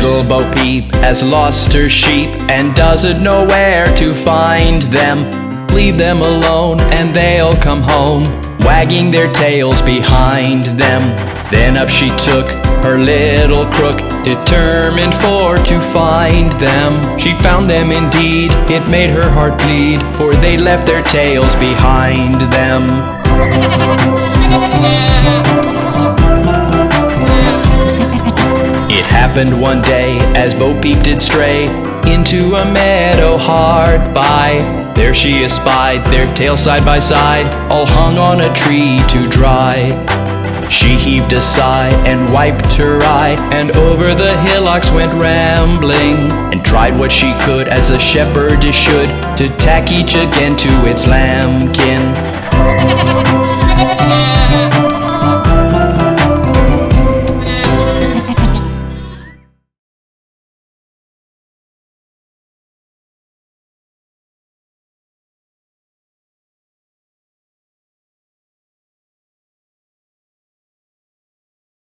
Little Bo Peep has lost her sheep and doesn't know where to find them. Leave them alone and they'll come home, wagging their tails behind them. Then up she took her little crook, determined for to find them. She found them indeed, it made her heart bleed, for they left their tails behind them. It happened one day as Bo Peep did stray into a meadow hard by. There she espied their tails side by side, all hung on a tree to dry. She heaved a sigh and wiped her eye, and over the hillocks went rambling, and tried what she could as a shepherdess should, to tack each again to its lambkin.